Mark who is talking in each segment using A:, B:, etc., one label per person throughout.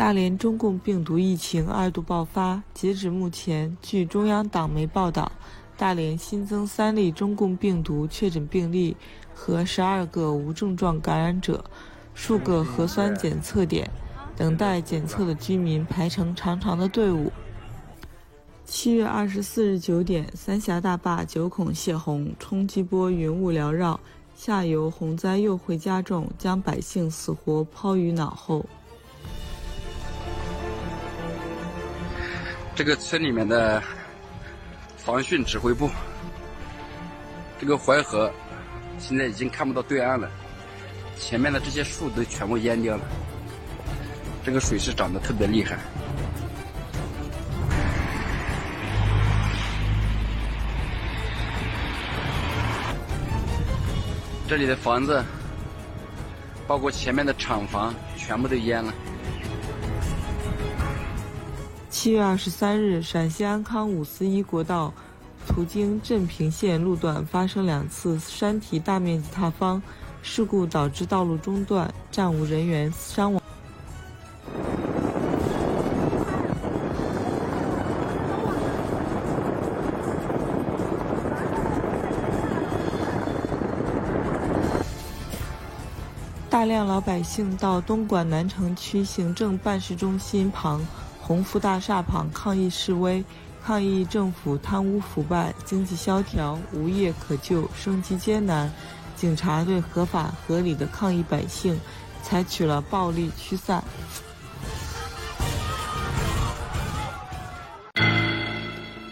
A: 大连中共病毒疫情2度爆发，截止目前，据中央党媒报道，大连新增3例中共病毒确诊病例和12个无症状感染者，数个核酸检测点，等待检测的居民排成长长的队伍。7月24日9点，三峡大坝9孔泄洪，冲击波云雾缭绕，下游洪灾又会加重，将百姓死活抛于脑后。
B: 这个村里面的防汛指挥部，这个淮河现在已经看不到对岸了，前面的这些树都全部淹掉了，这个水势涨得特别厉害。这里的房子，包括前面的厂房，全部都淹了。
A: 7月23日，陕西安康五四一国道途经镇平县路段发生2次山体大面积塌方，事故导致道路中断，暂无人员伤亡。大量老百姓到东莞南城区行政办事中心旁鸿福大厦旁抗议示威，抗议政府贪污腐败、经济萧条、无业可就、生计艰难。警察对合法合理的抗议百姓采取了暴力驱散。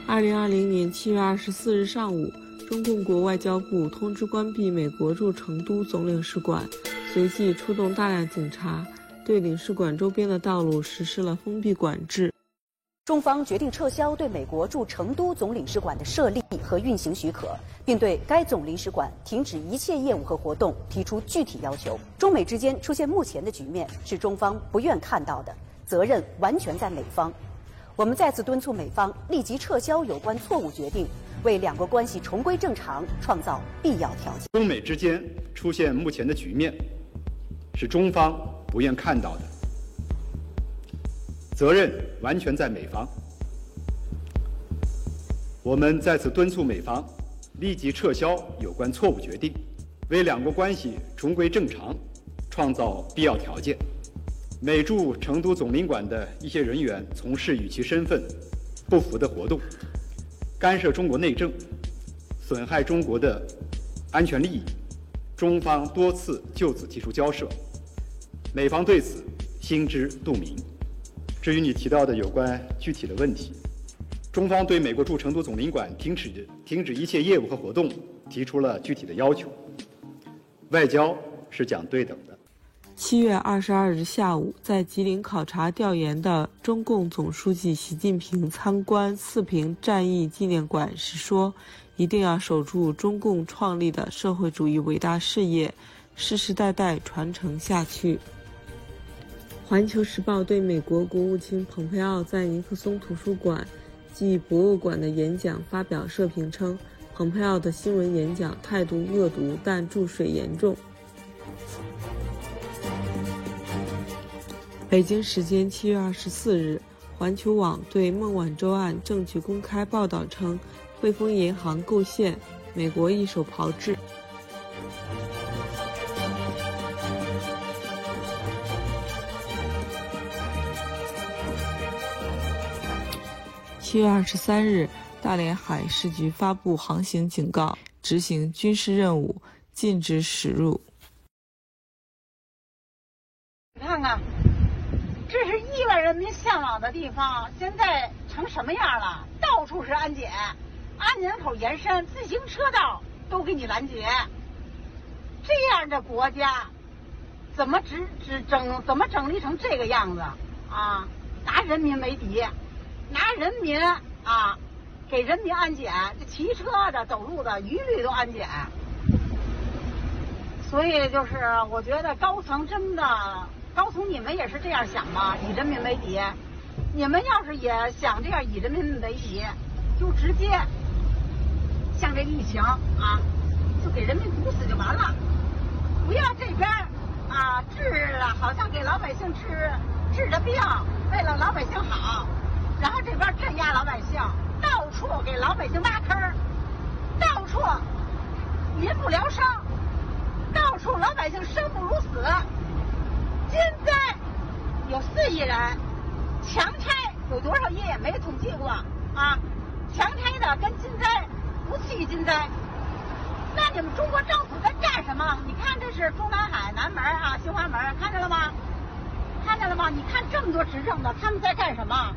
A: 2020年7月24日上午，中共国外交部通知关闭美国驻成都总领事馆，随即出动大量警察，对领事馆周边的道路实施了封闭管制。
C: 中方决定撤销对美国驻成都总领事馆的设立和运行许可，并对该总领事馆停止一切业务和活动提出具体要求。中美之间出现目前的局面是中方不愿看到的，责任完全在美方。我们再次敦促美方立即撤销有关错误决定，为两国关系重归正常创造必要条件。
D: 中美之间出现目前的局面是中方不愿看到的，责任完全在美方。我们再次敦促美方立即撤销有关错误决定，为两国关系重归正常创造必要条件。美驻成都总领馆的一些人员从事与其身份不符的活动，干涉中国内政，损害中国的安全利益，中方多次就此提出交涉，美方对此心知肚明。至于你提到的有关具体的问题，中方对美国驻成都总领馆停止一切业务和活动提出了具体的要求。外交是讲对等的。
A: 7月22日下午，在吉林考察调研的中共总书记习近平参观四平战役纪念馆时说，一定要守住中共创立的社会主义伟大事业，世世代代传承下去。环球时报对美国国务卿蓬佩奥在尼克松图书馆暨博物馆的演讲发表社评称，蓬佩奥的新闻演讲态度恶毒，但注水严重。北京时间7月24日，环球网对孟晚舟案证据公开报道称，汇丰银行构陷，美国一手炮制。7月23日，大连海事局发布航行警告，执行军事任务，禁止驶入。
E: 你看看，这是亿万人民向往的地方，现在成什么样了？到处是安检，安检口延伸，自行车道都给你拦截。这样的国家，怎么整理成这个样子啊？拿人民为敌，拿人民啊，给人民安检，这骑车的、走路的，一律都安检。所以就是，我觉得高层真的。高层，你们也是这样想吗？以人民为敌，你们要是也想这样以人民为敌，就直接像这疫情啊，就给人民毒死就完了，不要这边啊治了，好像给老百姓治治着病，为了老百姓好，然后这边镇压老百姓，到处给老百姓挖坑，到处民不聊生，到处老百姓生不如死。金灾有4亿人，强拆有多少亿也没统计过啊！强拆的跟金灾不弃金灾。那你们中国政府在干什么？你看这是中南海南门啊，兴华门，看见了吗？看见了吗？你看这么多执政的，他们在干什么？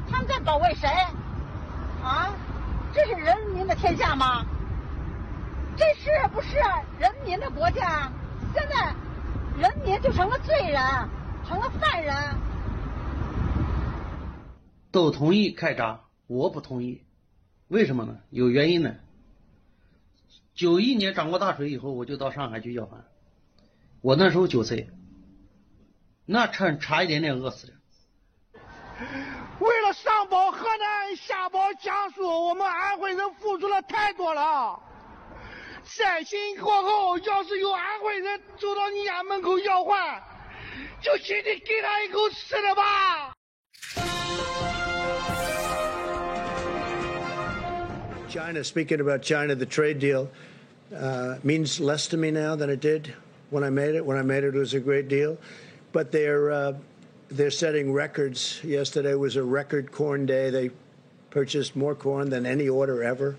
E: 他们在保卫谁？啊，这是人民的天下吗？这是不是人民的国家？现在人民就成了罪人，成了犯人。
F: 都同意开闸，我不同意。为什么呢？有原因呢。91年涨过大水以后，我就到上海去要饭。我那时候9岁，那差一点点饿死了。
G: 为了上保河南，下保江苏，我们安徽人付出了太多了。灾情过后，要是有安徽人走到你家门口要饭，就请你给他一口吃的吧。
H: China, speaking about China, the trade deal means less to me now than it did when I made it. When I made it, it was a great deal. But they're setting records. Yesterday was a record corn day. They purchased more corn than any order ever.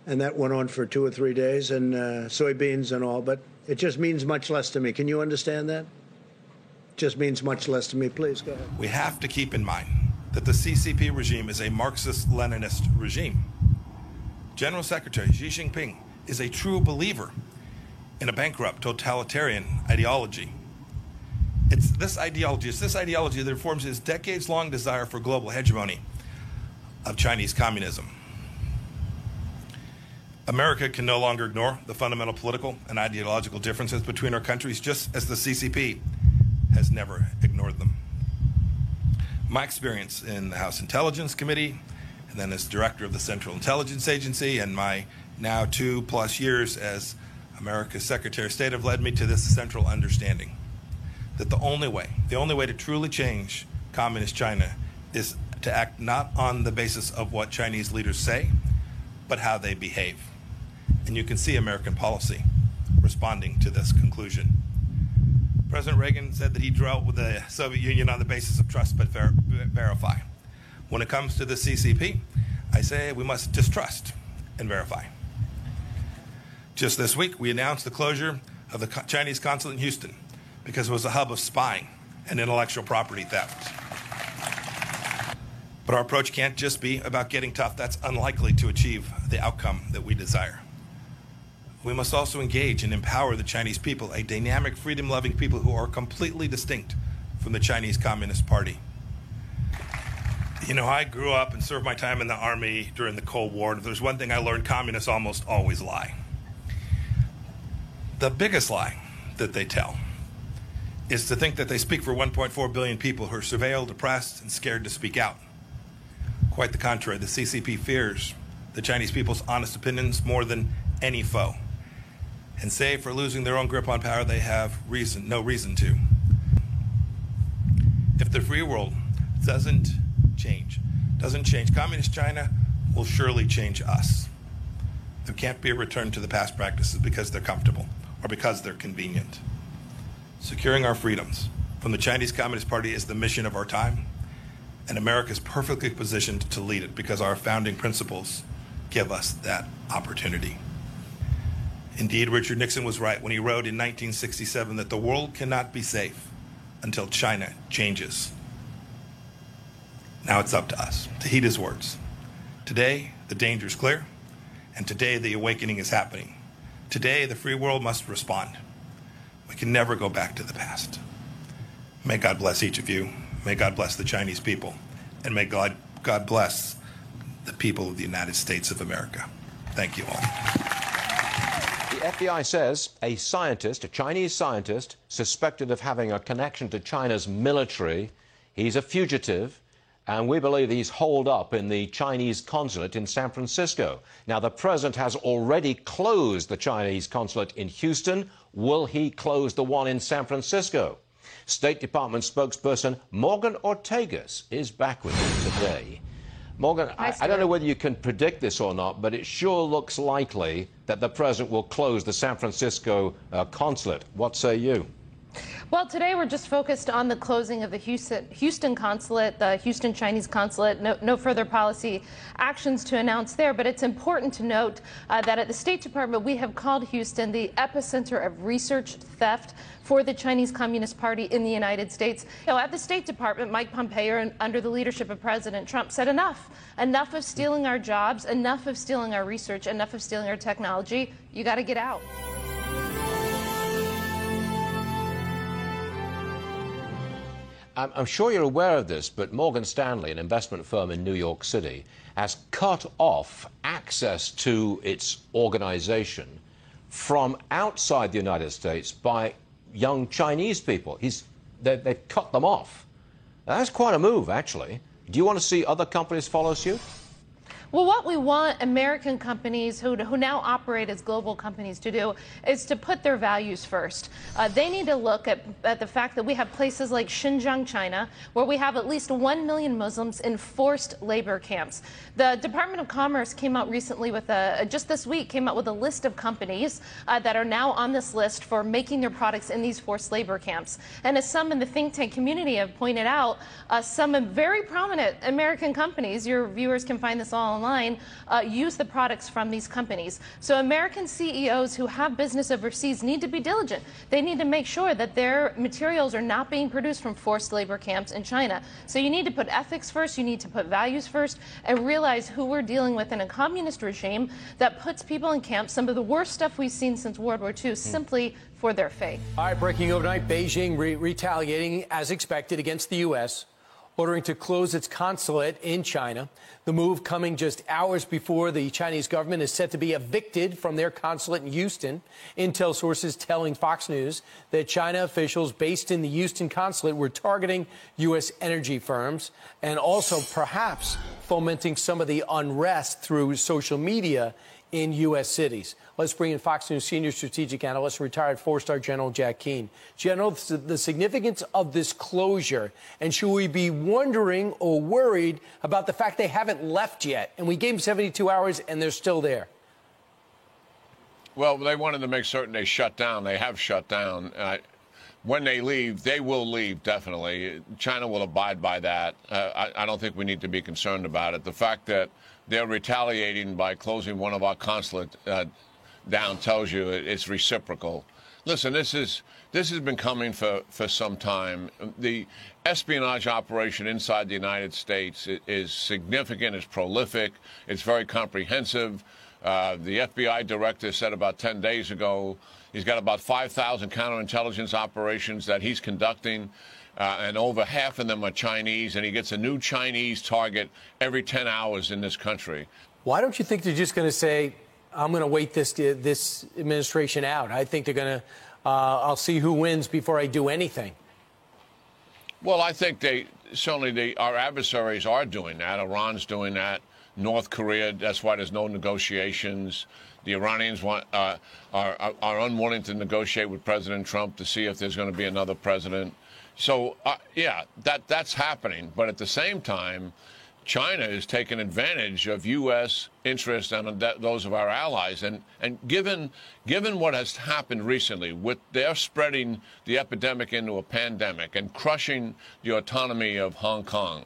H: And that went on for 2 or 3 days, and soybeans and all. But it just means much less to me. Can you understand that? It just means much less to me. Please, go ahead.
I: We have to keep in mind that the CCP regime is a Marxist-Leninist regime. General Secretary Xi Jinping is a true believer in a bankrupt totalitarian ideology. It's this ideology that informs his decades-long desire for global hegemony of Chinese communism. America can no longer ignore the fundamental political and ideological differences between our countries, just as the CCP has never ignored them. My experience in the House Intelligence Committee, and then as director of the Central Intelligence Agency, and my now 2+ years as America's Secretary of State have led me to this central understanding that the only way to truly change communist China is to act not on the basis of what Chinese leaders say, but how they behave. And you can see American policy responding to this conclusion. President Reagan said that he dealt with the Soviet Union on the basis of trust but verify. When it comes to the CCP, I say we must distrust and verify. Just this week, we announced the closure of the Chinese consulate in Houston because it was a hub of spying and intellectual property theft. But our approach can't just be about getting tough. That's unlikely to achieve the outcome that we desire. We must also engage and empower the Chinese people, a dynamic, freedom-loving people who are completely distinct from the Chinese Communist Party. You know, I grew up and served my time in the Army during the Cold War, and if there's one thing I learned, communists almost always lie. The biggest lie that they tell is to think that they speak for 1.4 billion people who are surveilled, oppressed, and scared to speak out. Quite the contrary, the CCP fears the Chinese people's honest opinions more than any foe. And save for losing their own grip on power, they have no reason to. If the free world doesn't change, communist China will surely change us. There can't be a return to the past practices because they're comfortable or because they're convenient. Securing our freedoms from the Chinese Communist Party is the mission of our time, and America is perfectly positioned to lead it because our founding principles give us that opportunity. Indeed, Richard Nixon was right when he wrote in 1967 that the world cannot be safe until China changes. Now it's up to us to heed his words. Today, the danger is clear, and today the awakening is happening. Today, the free world must respond. We can never go back to the past. May God bless each of you. May God bless the Chinese people. And may God bless the people of the United States of America. Thank you all.
J: The FBI says a Chinese scientist, suspected of having a connection to China's military, he's a fugitive, and we believe he's holed up in the Chinese consulate in San Francisco. Now, the president has already closed the Chinese consulate in Houston. Will he close the one in San Francisco? State Department spokesperson Morgan Ortagus is back with us today. Morgan, I don't know whether you can predict this or not, but it sure looks likely that the president will close the San Francisco consulate. What say you?
K: Well, today we're just focused on the closing of the Houston consulate, the Houston Chinese consulate. No further policy actions to announce there, but it's important to note that at the State Department we have called Houston the epicenter of research theft for the Chinese Communist Party in the United States. At the State Department, Mike Pompeo, under the leadership of President Trump, said enough of stealing our jobs, enough of stealing our research, enough of stealing our technology. You got to get out.
J: I'm sure you're aware of this, but Morgan Stanley, an investment firm in New York City, has cut off access to its organization from outside the United States by young Chinese people. They've cut them off. That's quite a move, actually. Do you want to see other companies follow suit?
K: Well, what we want American companies who now operate as global companies to do is to put their values first. They need to look at the fact that we have places like Xinjiang, China, where we have at least 1 million Muslims in forced labor camps. The Department of Commerce came out recently with just this week, came out with a list of companies that are now on this list for making their products in these forced labor camps. And as some in the think tank community have pointed out, some very prominent American companies, your viewers can find this all online, use the products from these companies. So American CEOs who have business overseas need to be diligent. They need to make sure that their materials are not being produced from forced labor camps in China. So you need to put ethics first, you need to put values first, and realize who we're dealing with in a communist regime that puts people in camps, some of the worst stuff we've seen since World War II, simply for their faith.
L: All right, breaking overnight, Beijing retaliating as expected against the U.S., ordering to close its consulate in China. The move coming just hours before the Chinese government is set to be evicted from their consulate in Houston. Intel sources telling Fox News that China officials based in the Houston consulate were targeting U.S. energy firms and also perhaps fomenting some of the unrest through social media in U.S. cities. Let's bring in Fox News senior strategic analyst, retired four-star General Jack Keane. General, the significance of this closure, and should we be wondering or worried about the fact they haven't left yet? And we gave them 72 hours, and they're still there.
M: Well, they wanted to make certain they shut down. They have shut down. When they leave, they will leave, definitely. China will abide by that. I don't think we need to be concerned about it. The fact that they're retaliating by closing one of our consulates down tells you it's reciprocal. Listen, this has been coming for some time. The espionage operation inside the United States is significant, it's prolific, it's very comprehensive. The FBI director said about 10 days ago he's got about 5,000 counterintelligence operations that he's conducting, and over half of them are Chinese, and he gets a new Chinese target every 10 hours in this country.
L: Why don't you think they're just going to say, I'm going to wait this administration out? I think they're going to, I'll see who wins before I do anything.
M: Well, I think our adversaries are doing that. Iran's doing that. North Korea, that's why there's no negotiations. The Iranians are unwilling to negotiate with President Trump to see if there's going to be another president. So, yeah, that's happening. But at the same time, China is taking advantage of U.S. interests and those of our allies. And given what has happened recently, with their spreading the epidemic into a pandemic and crushing the autonomy of Hong Kong,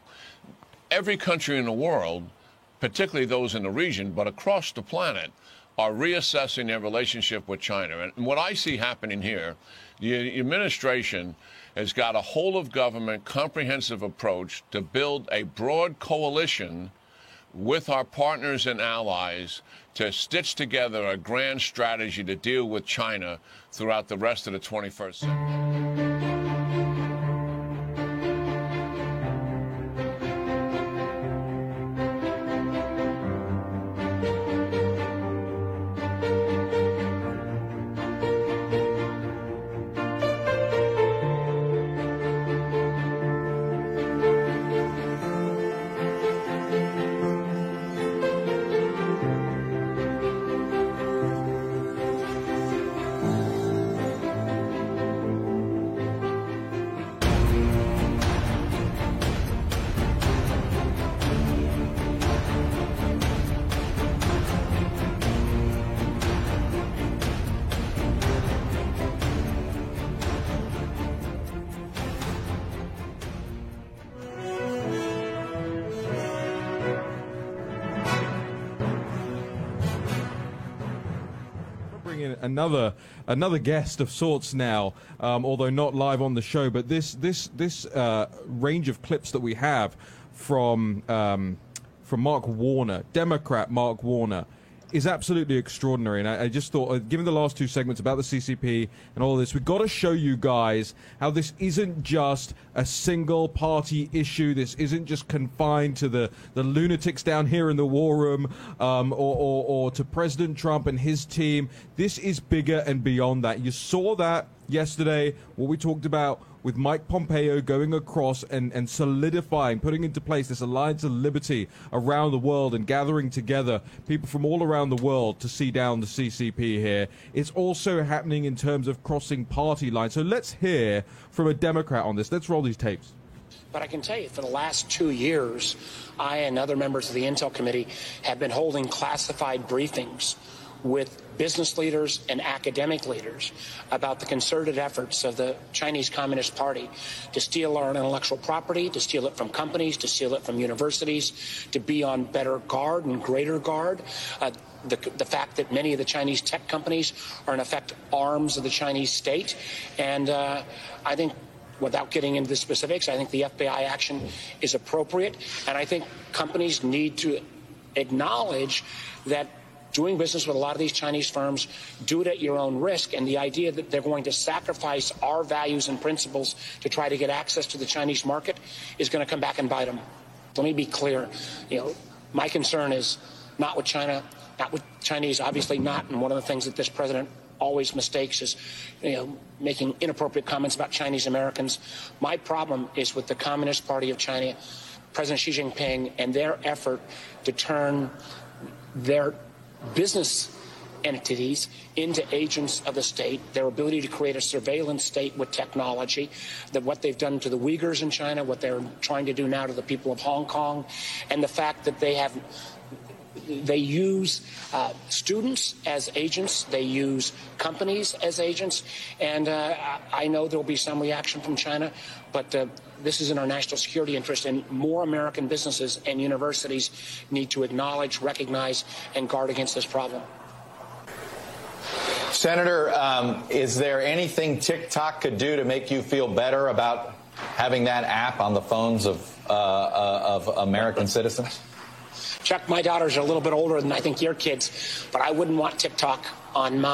M: every country in the world, particularly those in the region, but across the planet, are reassessing their relationship with China. And what I see happening here, the administration has got a whole-of-government comprehensive approach to build a broad coalition with our partners and allies to stitch together a grand strategy to deal with China throughout the rest of the 21st century.
N: in another guest of sorts now, although not live on the show. But this range of clips that we have from Mark Warner, Democrat Mark Warner, is absolutely extraordinary. And I just thought, given the last two segments about the CCP and all of this, we've got to show you guys how this isn't just a single party issue. This isn't just confined to the lunatics down here in the war room, or to President Trump and his team. This is bigger and beyond that. You saw that yesterday, what we talked about with Mike Pompeo going across and solidifying, putting into place this alliance of liberty around the world and gathering together people from all around the world to see down the CCP here. It's also happening in terms of crossing party lines. So let's hear from a Democrat on this. Let's roll these tapes.
O: But I can tell you, for the last 2 years, I and other members of the Intel Committee have been holding classified briefings with business leaders and academic leaders about the concerted efforts of the Chinese Communist Party to steal our intellectual property, to steal it from companies, to steal it from universities, to be on better guard and greater guard. The fact that many of the Chinese tech companies are in effect arms of the Chinese state. And I think, without getting into the specifics, I think the FBI action is appropriate. And I think companies need to acknowledge that doing business with a lot of these Chinese firms, do it at your own risk. And the idea that they're going to sacrifice our values and principles to try to get access to the Chinese market is going to come back and bite them. Let me be clear. My concern is not with China, not with Chinese, obviously not. And one of the things that this president always mistakes is, making inappropriate comments about Chinese Americans. My problem is with the Communist Party of China, President Xi Jinping, and their effort to turn their business entities into agents of the state, their ability to create a surveillance state with technology, that what they've done to the Uyghurs in China, what they're trying to do now to the people of Hong Kong, and the fact that they use students as agents, they use companies as agents, and I know there will be some reaction from China, but this is in our national security interest, and more American businesses and universities need to acknowledge, recognize, and guard against this problem.
P: Senator, is there anything TikTok could do to make you feel better about having that app on the phones of American citizens?
O: Chuck, my daughters are a little bit older than I think your kids, but I wouldn't want TikTok on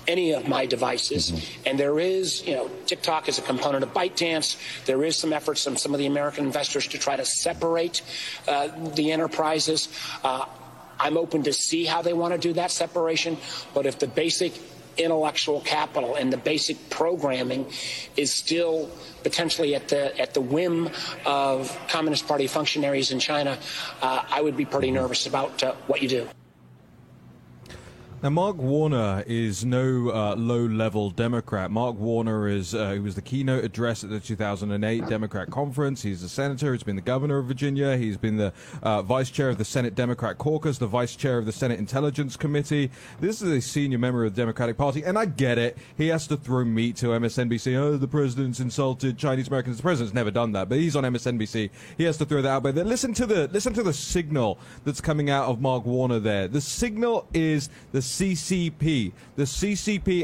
O: any of my devices. And there is, TikTok is a component of ByteDance. There is some efforts from some of the American investors to try to separate the enterprises. I'm open to see how they want to do that separation, but if the basic intellectual capital and the basic programming is still potentially at the whim of Communist Party functionaries in China, I would be pretty nervous about what you do.
N: Now, Mark Warner is no low-level Democrat. Mark Warner he was the keynote address at the 2008 Democrat conference. He's a senator. He's been the governor of Virginia. He's been the vice chair of the Senate Democrat Caucus, the vice chair of the Senate Intelligence Committee. This is a senior member of the Democratic Party, and I get it. He has to throw meat to MSNBC. Oh, the president's insulted Chinese Americans. The president's never done that, but he's on MSNBC. He has to throw that out. But listen to the signal that's coming out of Mark Warner there. The signal is the CCP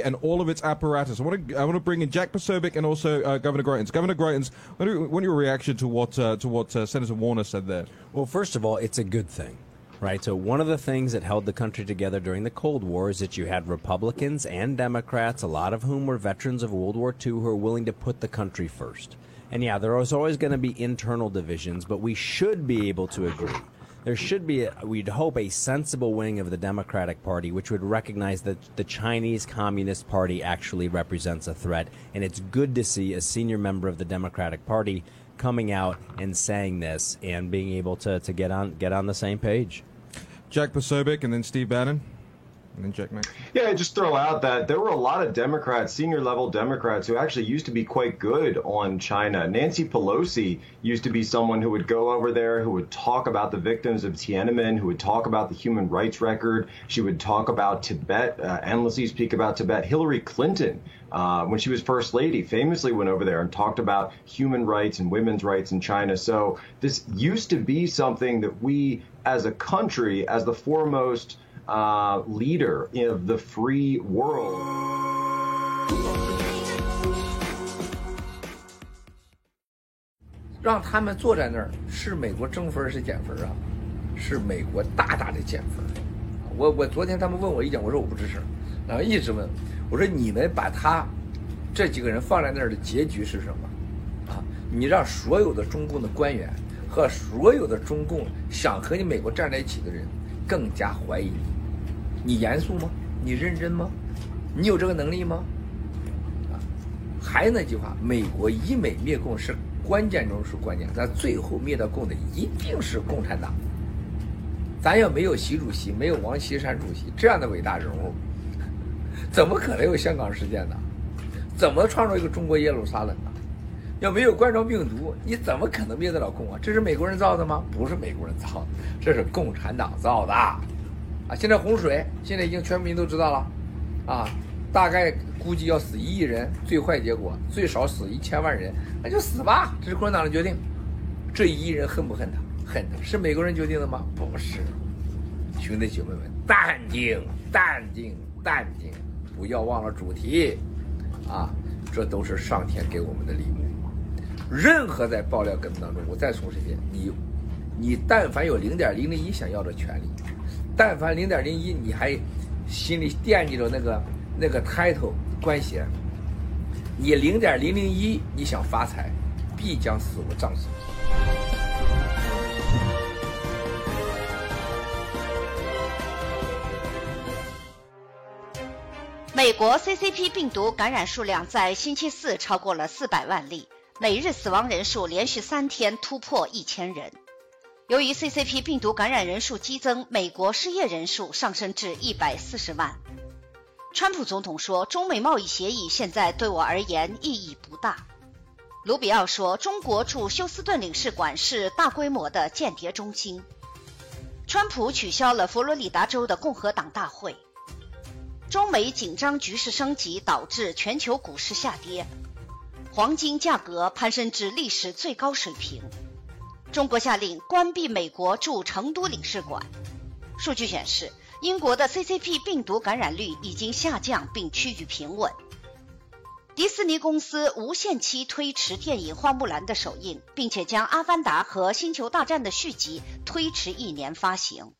N: and all of its apparatus. I want to bring in Jack Posobiec and also Governor Greitens. Governor Greitens, what your reaction to what Senator Warner said there?
Q: Well, first of all, it's a good thing, right? So one of the things that held the country together during the Cold War is that you had Republicans and Democrats, a lot of whom were veterans of World War II, who were willing to put the country first. And yeah, there was always going to be internal divisions, but we should be able to agree. There should be, we'd hope, a sensible wing of the Democratic Party which would recognize that the Chinese Communist Party actually represents a threat. And it's good to see a senior member of the Democratic Party coming out and saying this and being able to get on the same page.
N: Jack Posobiec and then Steve Bannon. And then Jack Mack.
R: Yeah, just throw out that there were a lot of Democrats, senior-level Democrats, who actually used to be quite good on China. Nancy Pelosi used to be someone who would go over there, who would talk about the victims of Tiananmen, who would talk about the human rights record. She would talk about Tibet, endlessly speak about Tibet. Hillary Clinton, when she was First Lady, famously went over there and talked about human rights and women's rights in China. So this used to be something that we, as a country, as the foremost leader of the free world.
S: 让他们坐在那儿，是美国增分是减分啊？是美国大大的减分。我昨天他们问我意见，我说我不支持，然后一直问我说你们把他这几个人放在那儿的结局是什么？啊，你让所有的中共的官员和所有的中共想和你美国站在一起的人更加怀疑你，你严肃吗？你认真吗？你有这个能力吗？啊，还是那句话，美国以美灭共是关键中是关键，但最后灭掉共的一定是共产党。咱要没有习主席，没有王岐山主席这样的伟大人物，怎么可能有香港事件呢？怎么创造一个中国耶路撒冷呢？要没有冠状病毒，你怎么可能灭得了共啊？这是美国人造的吗？不是美国人造的，这是共产党造的。啊，现在洪水现在已经全民都知道了，啊，大概估计要死1亿人，最坏结果最少死1000万人，那就死吧，这是共产党的决定。这1亿人恨不恨他？恨他。是美国人决定的吗？不是。兄弟姐妹们，淡定，淡定，淡定，不要忘了主题，啊，这都是上天给我们的礼物。任何在爆料革命当中，我再重申一遍，你但凡有0.001想要的权利，但凡0.01你还心里惦记着那个 title 关系，你0.001你想发财，必将死无葬身。
T: 美国 CCP 病毒感染数量在星期四超过了400万例，每日死亡人数连续3天突破1000人。由于 CCP 病毒感染人数激增，美国失业人数上升至140万。川普总统说，中美贸易协议现在对我而言意义不大。卢比奥说，中国驻休斯顿领事馆是大规模的间谍中心。川普取消了佛罗里达州的共和党大会。中美紧张局势升级，导致全球股市下跌，黄金价格攀升至历史最高水平。中国下令关闭美国驻成都领事馆。数据显示，英国的 CCP 病毒感染率已经下降并趋于平稳。迪士尼公司无限期推迟电影《花木兰》的首映，并且将《阿凡达》和《星球大战》的续集推迟1年发行。